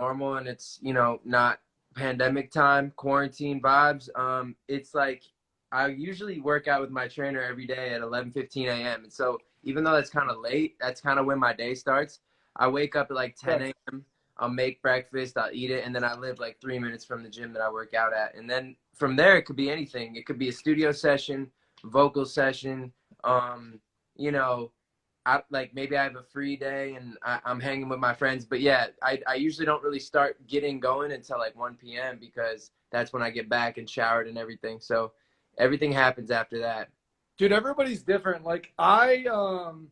normal and it's, you know, not pandemic time, quarantine vibes, it's like I usually work out with my trainer every day at 11:15 a.m. And so even though that's kind of late, that's kind of when my day starts. I wake up at like 10 a.m. I'll make breakfast, I'll eat it, and then I live like 3 minutes from the gym that I work out at. And then from there, it could be anything. It could be a studio session, vocal session, you know, like maybe I have a free day and I'm hanging with my friends. But yeah, I usually don't really start getting going until like 1 p.m. because that's when I get back and showered and everything. So everything happens after that. Dude, everybody's different. Like I'm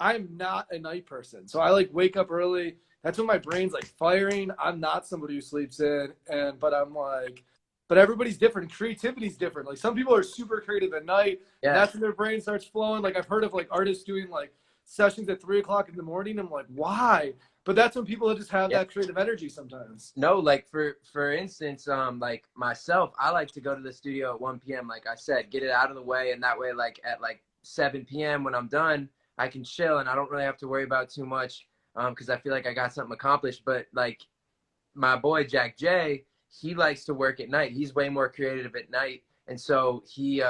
not a night person. So I like wake up early. That's when my brain's like firing. I'm not somebody who sleeps in, but I'm like, but everybody's different. Creativity's different. Like some people are super creative at night. Yeah. And that's when their brain starts flowing. Like I've heard of like artists doing like sessions at 3 o'clock in the morning. I'm like, why? But that's when people just have that creative energy sometimes. No, like for instance, like myself, I like to go to the studio at 1 p.m. Like I said, get it out of the way, and that way, like at like 7 p.m. when I'm done, I can chill and I don't really have to worry about too much, because I feel like I got something accomplished. But like my boy Jack J, he likes to work at night. He's way more creative at night, and so he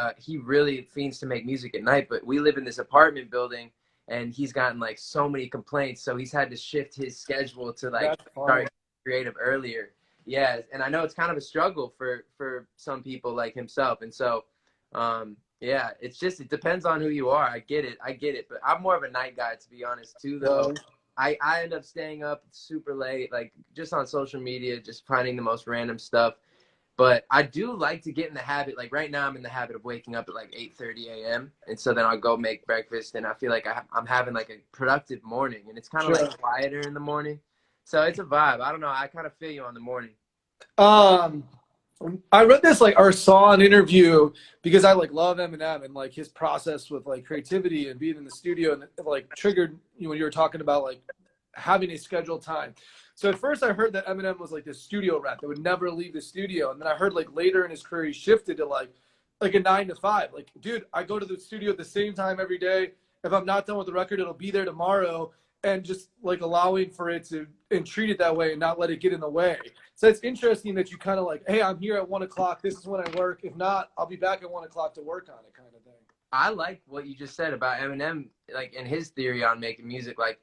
really fiends to make music at night. But we live in this apartment building, and he's gotten like so many complaints, so he's had to shift his schedule to like start creative earlier. Yeah, and I know it's kind of a struggle for some people like himself, and so yeah, it's just, it depends on who you are. I get it, but I'm more of a night guy, to be honest too, though. I end up staying up super late, like just on social media, just finding the most random stuff. But I do like to get in the habit. Like right now, I'm in the habit of waking up at like 8:30 a.m. And so then I'll go make breakfast, and I feel like I'm having like a productive morning, and it's kind of like quieter in the morning. So it's a vibe. I don't know. I kind of feel you on the morning. I read this like or saw an interview because I like love Eminem and like his process with like creativity and being in the studio, and it, like triggered you when you were talking about like having a scheduled time. So at first I heard that Eminem was like this studio rat that would never leave the studio, and then I heard like later in his career he shifted to like a 9 to 5. Like, dude, I go to the studio at the same time every day. If I'm not done with the record, it'll be there tomorrow, and just like allowing for it to and treat it that way and not let it get in the way. So it's interesting that you kind of like, hey, I'm here at 1 o'clock. This is when I work. If not, I'll be back at 1 o'clock to work on it, kind of thing. I like what you just said about Eminem, like in his theory on making music, like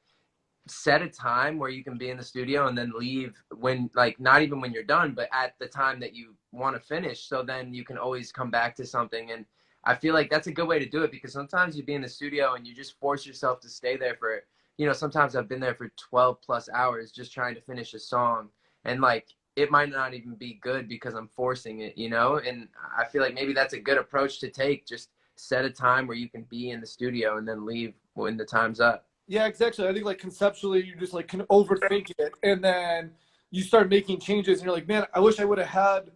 set a time where you can be in the studio and then leave when, like, not even when you're done, but at the time that you want to finish. So then you can always come back to something. And I feel like that's a good way to do it, because sometimes you be in the studio and you just force yourself to stay there for, you know, sometimes I've been there for 12 plus hours just trying to finish a song. And like, it might not even be good because I'm forcing it, you know? And I feel like maybe that's a good approach to take. Just set a time where you can be in the studio and then leave when the time's up. Yeah, exactly. I think like conceptually you just like can overthink it, and then you start making changes and you're like, man, I wish I would have had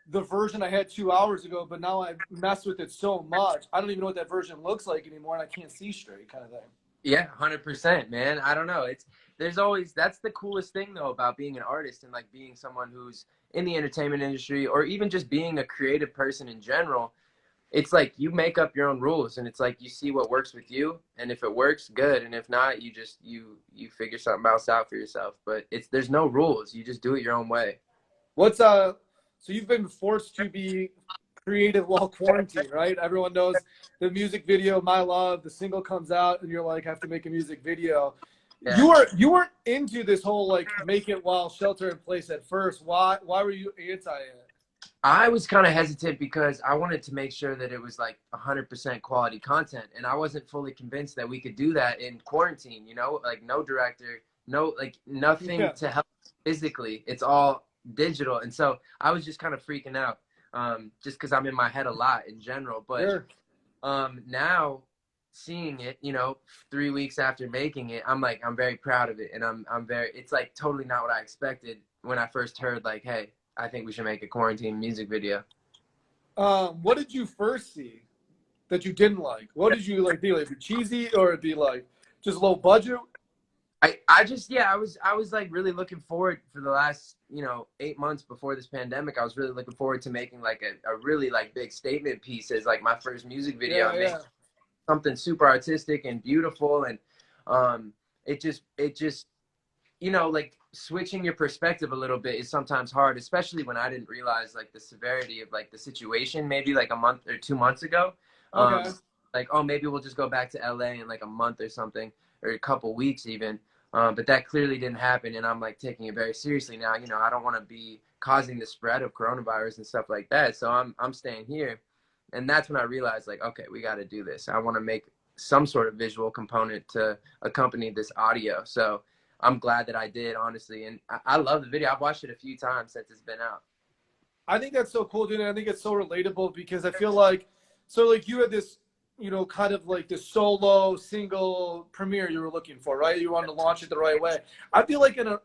the version I had 2 hours ago, but now I've messed with it so much. I don't even know what that version looks like anymore, and I can't see straight, kind of thing. Yeah, 100%, man. I don't know. That's the coolest thing though about being an artist and like being someone who's in the entertainment industry, or even just being a creative person in general. It's like you make up your own rules, and it's like you see what works with you, and if it works, good, and if not, you just you figure something else out for yourself. But there's no rules. You just do it your own way. So you've been forced to be creative while quarantined, right? Everyone knows the music video My Love, the single comes out and you're like, have to make a music video. Yeah. You weren't into this whole like make it while shelter in place at first. Why were you anti it? I was kind of hesitant because I wanted to make sure that it was like 100% quality content, and I wasn't fully convinced that we could do that in quarantine, you know, like no director, no, like nothing to help physically. It's all digital. And so I was just kind of freaking out, just because I'm in my head a lot in general. But now seeing it, you know, 3 weeks after making it, I'm like, I'm very proud of it. And it's like totally not what I expected when I first heard like, hey, I think we should make a quarantine music video. What did you first see that you didn't like? What did you like? Be like cheesy, or it'd be like just low budget? I was like really looking forward for the last, you know, 8 months before this pandemic. I was really looking forward to making like a really like big statement piece as like my first music video. Yeah. Something super artistic and beautiful, and it just you know, like switching your perspective a little bit is sometimes hard, especially when I didn't realize like the severity of like the situation maybe like a month or 2 months ago. Um, Okay. like, oh, maybe we'll just go back to LA in like a month or something, or a couple weeks even. But that clearly didn't happen, and I'm like taking it very seriously now. You know, I don't want to be causing the spread of coronavirus and stuff like that. So I'm staying here, and that's when I realized like, okay, we got to do this. I want to make some sort of visual component to accompany this audio. So I'm glad that I did, honestly, and I love the video. I've watched it a few times since it's been out. I think that's so cool, dude. And I think it's so relatable because I feel like, so like you had this, you know, kind of like this solo single premiere you were looking for, right? You wanted to launch it the right way. I feel like on a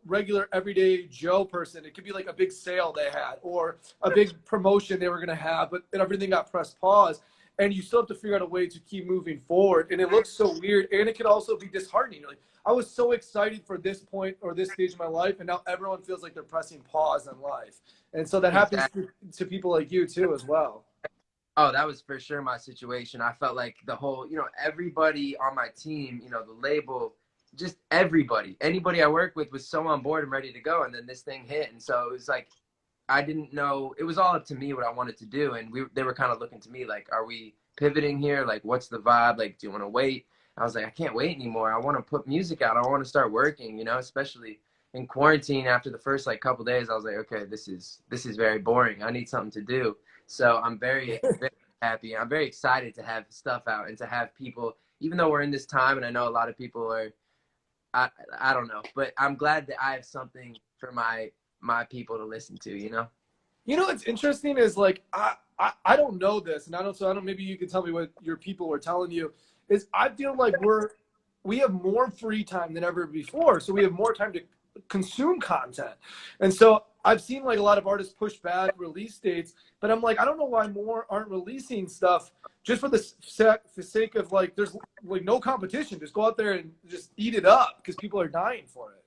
regular everyday Joe person, it could be like a big sale they had or a big promotion they were gonna have, but everything got pressed pause. And you still have to figure out a way to keep moving forward. And it looks so weird. And it can also be disheartening. Like I was so excited for this point or this stage of my life, and now everyone feels like they're pressing pause on life. And so that happens Exactly. to people like you too, as well. Oh, that was for sure my situation. I felt like the whole, you know, everybody on my team, you know, the label, just everybody, anybody I worked with was so on board and ready to go. And then this thing hit. And so it was like, I didn't know, it was all up to me what I wanted to do. And they were kind of looking to me like, are we pivoting here? Like, what's the vibe? Like, do you want to wait? I was like, I can't wait anymore. I want to put music out. I want to start working, you know, especially in quarantine after the first like couple days. I was like, okay, this is very boring. I need something to do. So I'm very happy. I'm very excited to have stuff out and to have people, even though we're in this time and I know a lot of people are, I, I don't know, but I'm glad that I have something for my people to listen to, you know? You know what's interesting is like I don't know this, and I don't. Maybe you can tell me what your people were telling you. Is I feel like we have more free time than ever before, so we have more time to consume content, and so I've seen like a lot of artists push back release dates, but I'm like I don't know why more aren't releasing stuff just for the sake of like there's like no competition. Just go out there and just eat it up because people are dying for it.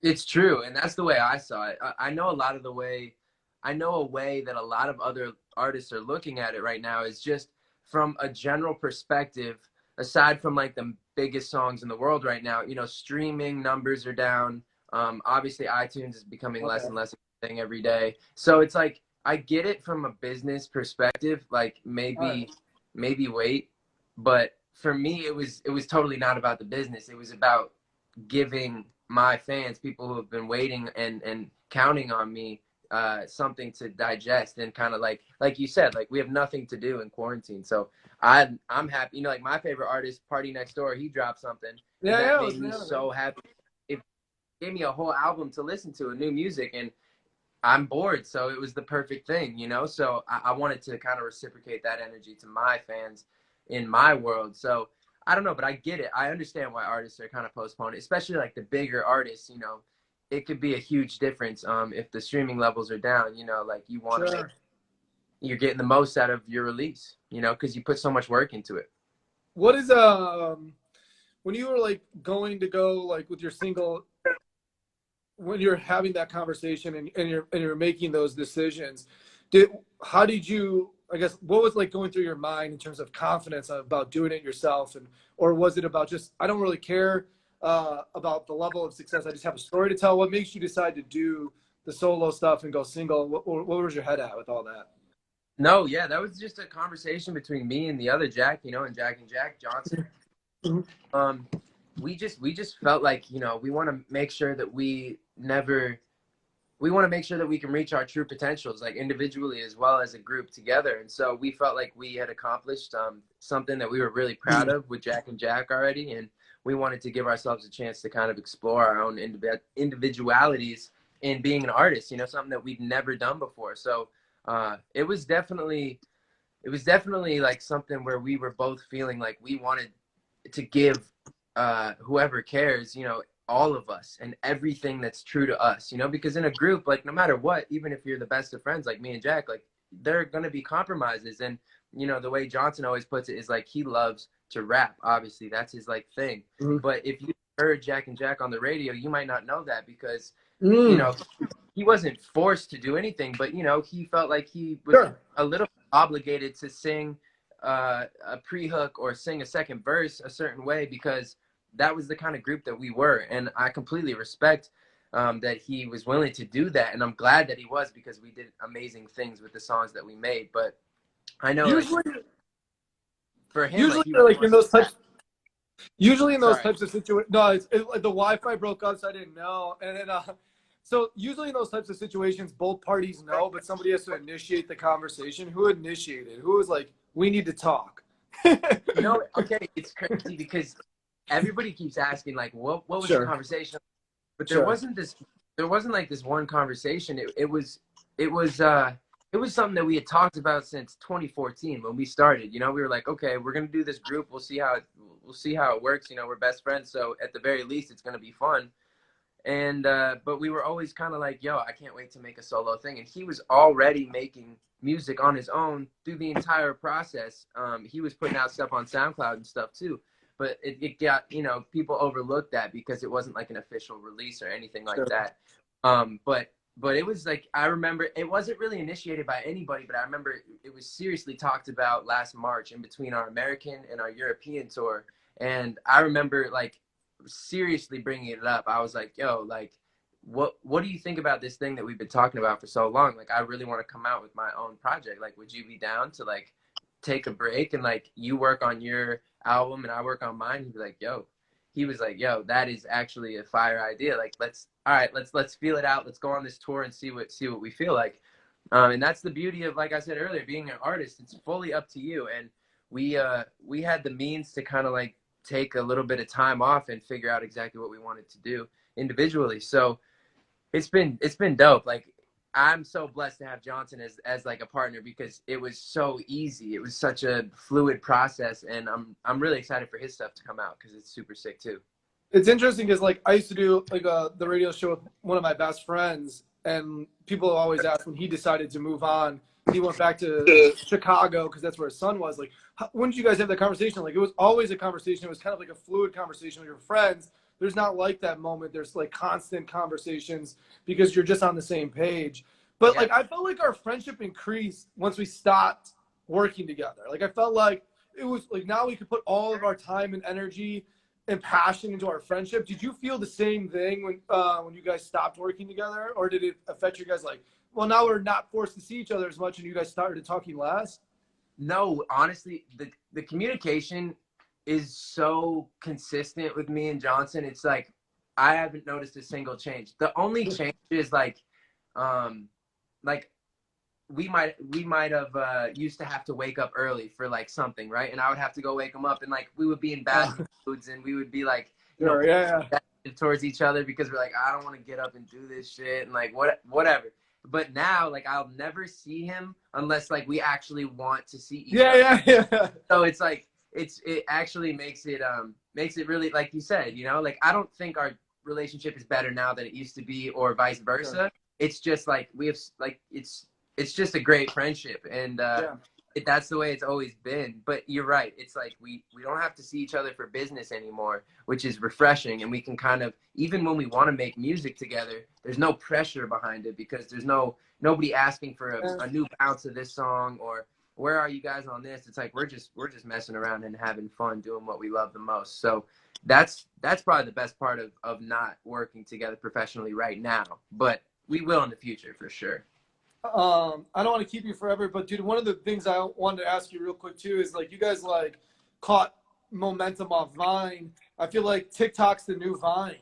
It's true, and that's the way I saw it. I know I know a way that a lot of other artists are looking at it right now is just from a general perspective, aside from like the biggest songs in the world right now, you know, streaming numbers are down. Obviously iTunes is becoming less Okay. and less a thing every day. So it's like I get it from a business perspective, like All right. maybe wait, but for me it was totally not about the business. It was about giving my fans, people who have been waiting and counting on me, something to digest and kind of like you said, like we have nothing to do in quarantine. So I'm happy. You know, like my favorite artist, Party Next Door, he dropped something, and Yeah, that yeah, made me yeah. so happy. It gave me a whole album to listen to, a new music, and I'm bored, so it was the perfect thing, you know. So I wanted to kind of reciprocate that energy to my fans in my world. So I don't know, but I get it. I understand why artists are kind of postponing, especially like the bigger artists. You know, it could be a huge difference if the streaming levels are down. You know, like you want to make Sure. you're getting the most out of your release. You know, because you put so much work into it. What is when you were like going to go like with your single when you're having that conversation and you're making those decisions, how did you I guess what was like going through your mind in terms of confidence about doing it yourself and or was it about just I don't really care about the level of success, I just have a story to tell? What makes you decide to do the solo stuff and go single? What was your head at with all that? No, yeah, that was just a conversation between me and the other Jack, you know, and Jack Johnson. Mhm. Um, we just felt like, you know, we want to make sure that we want to make sure that we can reach our true potentials, like individually as well as a group together. And so we felt like we had accomplished something that we were really proud of with Jack and Jack already, and we wanted to give ourselves a chance to kind of explore our own individualities in being an artist. You know, something that we'd never done before. So it was definitely like something where we were both feeling like we wanted to give whoever cares, you know, all of us and everything that's true to us, you know, because in a group, like no matter what, even if you're the best of friends, like me and Jack, like there are going to be compromises. And, you know, the way Johnson always puts it is like he loves to rap. Obviously, that's his like thing. Mhm. But if you heard Jack and Jack on the radio, you might not know that because, you Mm, know, he wasn't forced to do anything, but, you know, he felt like he was sure. a little obligated to sing a pre-hook or sing a second verse a certain way because that was the kind of group that we were. And I completely respect that he was willing to do that. And I'm glad that he was, because we did amazing things with the songs that we made. But I know, like, Usually, for him, like, usually he really like in wants to those do that. types. Usually in those Sorry. types of situations, no, like the Wi-Fi broke up, so I didn't know. And then, so usually in those types of situations, both parties know, but somebody has to initiate the conversation. Who initiated? Who was like, we need to talk? Okay, it's crazy because everybody keeps asking, like, what was the Sure, conversation? But sure. there wasn't like this one conversation. It was something that we had talked about since 2014 when we started. You know, we were like, okay, we're gonna do this group. We'll see how it works. You know, we're best friends, so at the very least, it's gonna be fun. And but we were always kind of like, yo, I can't wait to make a solo thing. And he was already making music on his own through the entire process. He was putting out stuff on SoundCloud and stuff too, but it got, you know, people overlooked that because it wasn't like an official release or anything like Sure. that. But it was like, I remember it wasn't really initiated by anybody, but I remember it was seriously talked about last March in between our American and our European tour. And I remember like seriously bringing it up. I was like, yo, like, what do you think about this thing that we've been talking about for so long? Like, I really want to come out with my own project. Like, would you be down to like take a break and like you work on your album and I work on mine? He'd be like, yo, he was like, yo, that is actually a fire idea. Like, let's feel it out. Let's go on this tour and see what we feel like. And that's the beauty of, like I said earlier, being an artist. It's fully up to you. And we had the means to kind of like take a little bit of time off and figure out exactly what we wanted to do individually. So it's been dope. Like, I'm so blessed to have Johnson as like a partner because it was so easy. It was such a fluid process, and I'm really excited for his stuff to come out because it's super sick too. It's interesting because like I used to do like the radio show with one of my best friends, and people always ask when he decided to move on. He went back to Chicago because that's where his son was. Like, when did you guys have that conversation? Like, it was always a conversation. It was kind of like a fluid conversation with your friends. There's not like that moment. There's like constant conversations because you're just on the same page. But Yeah. like, I felt like our friendship increased once we stopped working together. Like, I felt like it was like now we could put all of our time and energy and passion into our friendship. Did you feel the same thing when you guys stopped working together, or did it affect you guys? Like, well, now we're not forced to see each other as much, and you guys started talking less. No, honestly, the communication is so consistent with me and Johnson. It's like I haven't noticed a single change. The only change is um, like we might have used to have to wake up early for like something, right? And I would have to go wake him up, and like we would be in bad moods, and we would be like, you know, Sure, yeah, towards each other because we're like, I don't want to get up and do this shit, and like whatever. But now, like, I'll never see him unless like we actually want to see each yeah, other. yeah, yeah, yeah. So it's like it actually makes it really, like you said, you know, like I don't think our relationship is better now than it used to be, or vice versa. Sure. It's just like we have like it's just a great friendship, and Yeah. that's the way it's always been. But you're right, it's like we don't have to see each other for business anymore, which is refreshing. And we can kind of, even when we want to make music together, there's no pressure behind it because there's nobody asking for a new bounce of this song, or where are you guys on this. It's like we're just messing around and having fun doing what we love the most. So that's probably the best part of not working together professionally right now, but we will in the future for sure. I don't want to keep you forever, but dude, one of the things I wanted to ask you real quick too is like you guys like caught momentum off Vine. I feel like TikTok's the new Vine.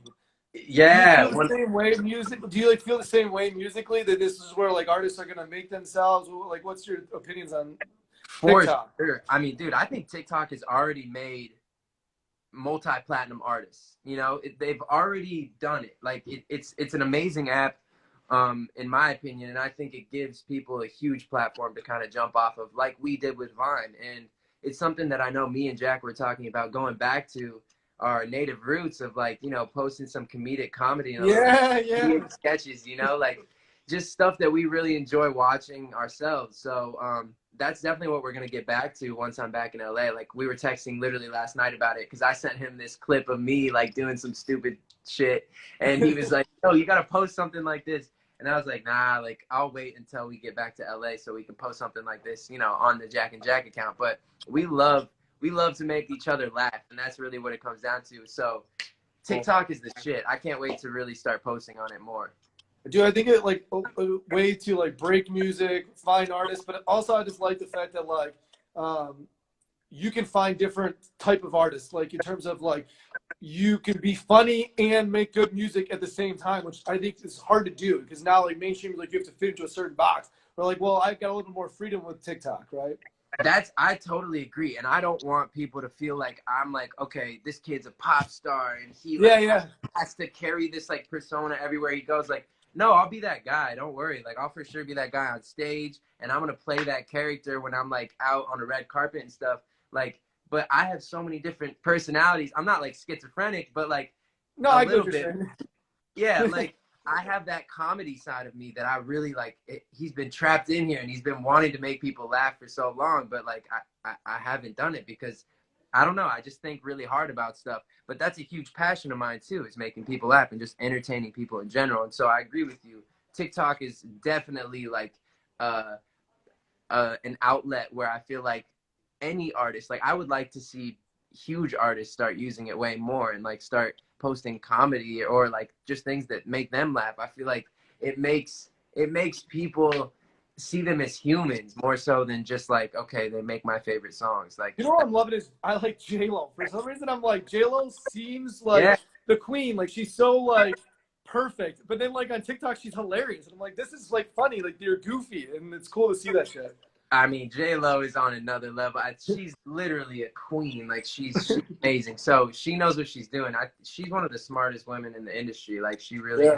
Do you Yeah, feel the same way music? Do you like feel the same way musically that this is where like artists are gonna make themselves? Like, what's your opinions on for TikTok? sure. I mean, dude, I think TikTok has already made multi-platinum artists. You know, they've already done it. Like it's an amazing app, in my opinion, and I think it gives people a huge platform to kind of jump off of, like we did with Vine. And it's something that I know me and Jack were talking about, going back to our native roots of, like, you know, posting some comedic comedy and a little Yeah, yeah. sketches, you know, like just stuff that we really enjoy watching ourselves. So that's definitely what we're going to get back to once I'm back in LA. Like, we were texting literally last night about it because I sent him this clip of me like doing some stupid shit, and he was like, "Oh, you got to post something like this." And I was like, "Nah, like I'll wait until we get back to LA so we can post something like this, you know, on the Jack and Jack account." But we love we love to make each other laugh, and that's really what it comes down to. So TikTok is the shit. I can't wait to really start posting on it more. Dude, I think it like a way to like break music, find artists, but also I just like the fact that like you can find different type of artists, like in terms of like you can be funny and make good music at the same time, which I think is hard to do because now like mainstream, like you have to fit into a certain box. We're like, well, I've got a little more freedom with TikTok, right? I totally agree, and I don't want people to feel like I'm like, okay, this kid's a pop star and he like has to carry this like persona everywhere he goes. Like, no, I'll be that guy. Don't worry. Like, I'll for sure be that guy on stage, and I'm gonna play that character when I'm like out on the red carpet and stuff. Like, but I have so many different personalities. I'm not like schizophrenic, but like no, a I little bit. Yeah, like I have that comedy side of me that I really like. He's been trapped in here and he's been wanting to make people laugh for so long, but like I haven't done it because I don't know. I just think really hard about stuff. But that's a huge passion of mine too, is making people laugh and just entertaining people in general. And so I agree with you. TikTok is definitely like an outlet where I feel like any artist, like I would like to see huge artists start using it way more and like start posting comedy or like just things that make them laugh. I feel like it makes people see them as humans more so than just like, okay, they make my favorite songs. Like, you know what I'm loving is I like J-Lo. For some reason, I'm like J-Lo seems like yeah, the queen. Like she's so like perfect, but then like on TikTok she's hilarious, and I'm like, this is like funny. Like you're goofy, and it's cool to see that shit. I mean, J-Lo is on another level. She's literally a queen. Like she's amazing. So she knows what she's doing. She's one of the smartest women in the industry. Like she really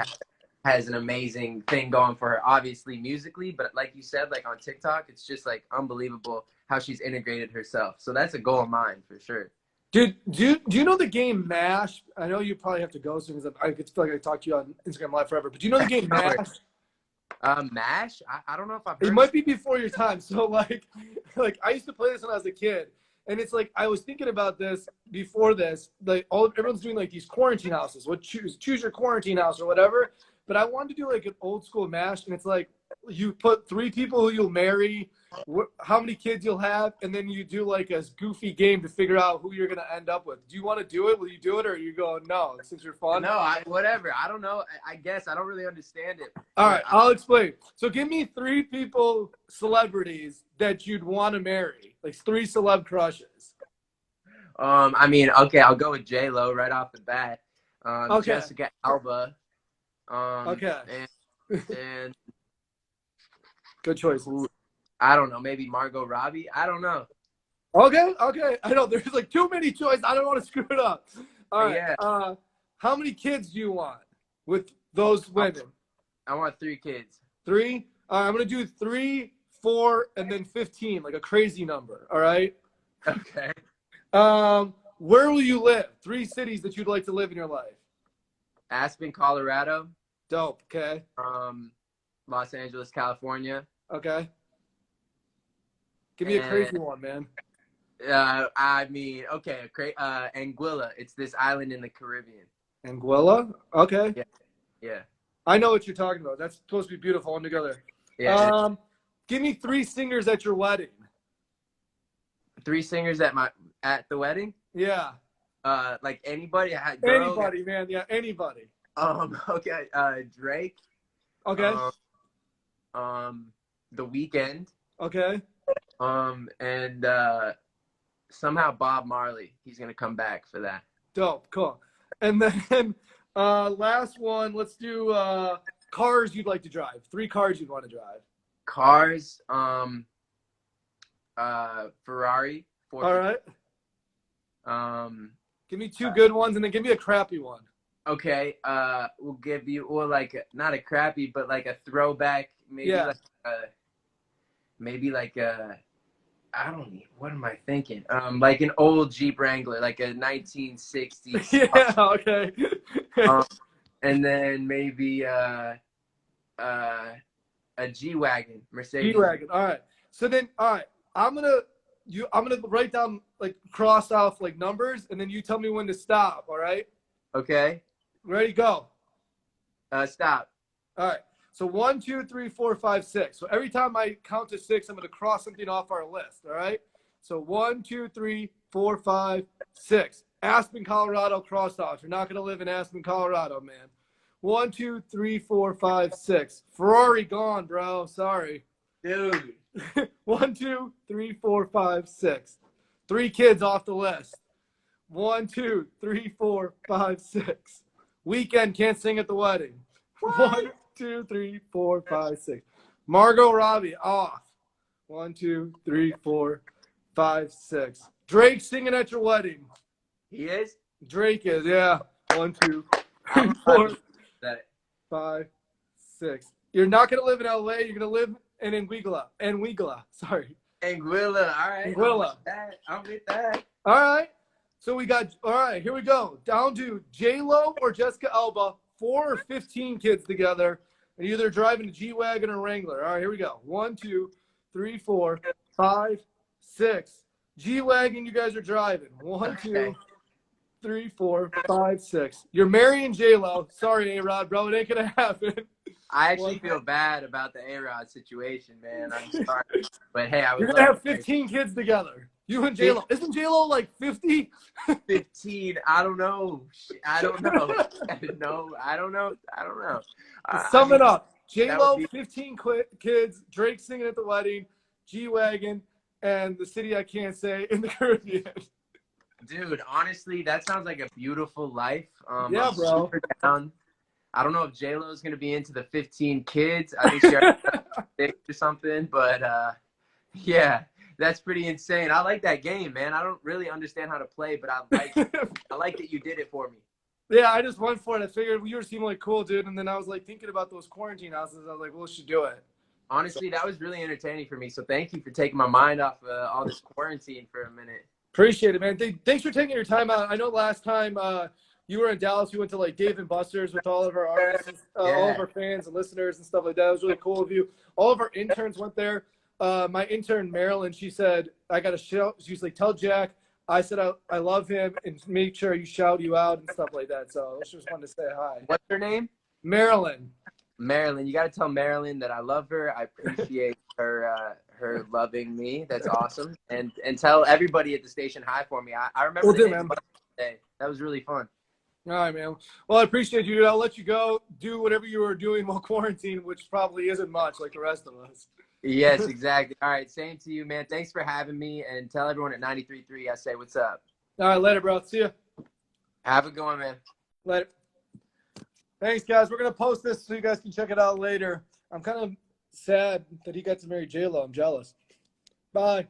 has an amazing thing going for her, obviously musically, but like you said, like on TikTok, it's just like unbelievable how she's integrated herself. So that's a goal of mine for sure. Dude, do you know the game MASH? I know you probably have to go soon because I feel like I talked to you on Instagram Live forever. But do you know the game MASH? MASH? I don't know if I've heard it might be before your time. So like I used to play this when I was a kid. And it's like I was thinking about this before this. Like everyone's doing like these quarantine houses. What choose your quarantine house or whatever. But I wanted to do like an old school MASH, and it's like you put 3 people who you'll marry, how many kids you'll have, and then you do like a goofy game to figure out who you're gonna end up with. Do you want to do it? Will you do it, or are you going no since you're fun? No, whatever. I don't know. I guess I don't really understand it. All right, I'll explain. So give me 3 people, celebrities that you'd want to marry, like 3 celeb crushes. I mean, okay, I'll go with J-Lo right off the bat. Okay. Jessica Alba. Okay. And good choice. I don't know, maybe Margot Robbie. I don't know. Okay. I know there's like too many choices. I don't want to screw it up. All right. Yeah. How many kids do you want with those women? I want 3 kids. 3? I'm gonna do 3, 4, and then 15, like a crazy number. All right. Okay. Where will you live? 3 cities that you'd like to live in your life. Aspen, Colorado. Dope. Okay. Los Angeles, California. Okay. Give me a crazy one, man. I mean, okay, Anguilla. It's this island in the Caribbean. Anguilla? Okay. Yeah. I know what you're talking about. That's supposed to be beautiful and together. Yeah. Give me 3 singers at your wedding. 3 singers at the wedding? Yeah. Like anybody? Anybody, man. Yeah, anybody. Okay. Drake. Okay. The Weeknd. Okay. And somehow Bob Marley. He's gonna come back for that. Dope. Cool. And then last one. Let's do cars you'd like to drive. 3 cars you'd want to drive. Cars. Ferrari. All right. Give me 2 good ones, and then give me a crappy one. Okay. We'll give you, or like not a crappy, but like a throwback. Maybe like I don't know. What am I thinking? Like an old Jeep Wrangler, like a 1960s. Yeah. Okay. And then maybe a G-Wagon, Mercedes. G-Wagon. All right. So then, all right. I'm gonna write down like cross off like numbers, and then you tell me when to stop. All right. Okay. Ready? Go. Stop. All right. So 1, 2, 3, 4, 5, 6. So every time I count to 6, I'm going to cross something off our list. All right. So 1, 2, 3, 4, 5, 6. Aspen, Colorado, crossed off. You're not going to live in Aspen, Colorado, man. 1, 2, 3, 4, 5, 6. Ferrari gone, bro. Sorry. Dude. 1, 2, 3, 4, 5, 6. 3 kids off the list. 1, 2, 3, 4, 5, 6. Weekend, can't sing at the wedding. What? 1, 2, 3, 4, 5, 6. Margot Robbie off. 1, 2, 3, 4, 5, 6. Drake singing at your wedding. He is? Drake is, yeah. 1, 2, 3, I'm 4, that 5, 6. You're not gonna live in LA. You're gonna live in Anguilla. Sorry. Anguilla. All right. Anguilla. I'm with that. All right. So we got. All right. Here we go. Down to J-Lo or Jessica Alba. 4 or 15 kids together, and either driving a G-Wagon or Wrangler. All right. Here we go. 1, 2, 3, 4, 5, 6. G-Wagon. You guys are driving. 1, 2, 3, 4, 5, 6. You're marrying J-Lo. Sorry, A-Rod, bro. It ain't gonna happen. I actually feel bad about the A-Rod situation, man. I'm sorry. But hey, I would You're love gonna have to 15 kids together. You and J-Lo. Isn't J-Lo like 50? 15. I don't know. I don't know. I don't know. Sum it up. that J-Lo, would be- 15 kids, Drake singing at the wedding, G-Wagon, and the city I can't say in the Caribbean. Dude, honestly, that sounds like a beautiful life. Yeah, I'm bro. super down. I don't know if J-Lo is going to be into the 15 kids. I think she already has 6 or something. But, yeah, that's pretty insane. I like that game, man. I don't really understand how to play, but I like that you did it for me. Yeah, I just went for it. I figured you were seeming like cool, dude. And then I was like thinking about those quarantine houses. I was like, well, we should do it. Honestly, that was really entertaining for me. So thank you for taking my mind off all this quarantine for a minute. Appreciate it, man. Thanks for taking your time out. I know last time you were in Dallas, we went to like Dave and Buster's with all of our artists, all of our fans and listeners and stuff like that. It was really cool of you. All of our interns went there. My intern, Marilyn, she said, I got to shout. She's like, tell Jack. I said, I love him and make sure you shout you out and stuff like that. So I just wanted to say hi. What's her name? Marilyn. Marilyn. You got to tell Marilyn that I love her. I appreciate her loving me. That's awesome. And tell everybody at the station hi for me. I remember Will do, man. day. That was really fun. All right, man. Well, I appreciate you. I'll let you go do whatever you were doing while quarantined, which probably isn't much like the rest of us. Yes, exactly. All right, same to you, man. Thanks for having me, and tell everyone at 93.3 I say what's up. All right, later, bro. See ya. Have a good one, man. Later. Thanks, guys. We're going to post this so you guys can check it out later. I'm kind of sad that he got to marry J-Lo. I'm jealous. Bye.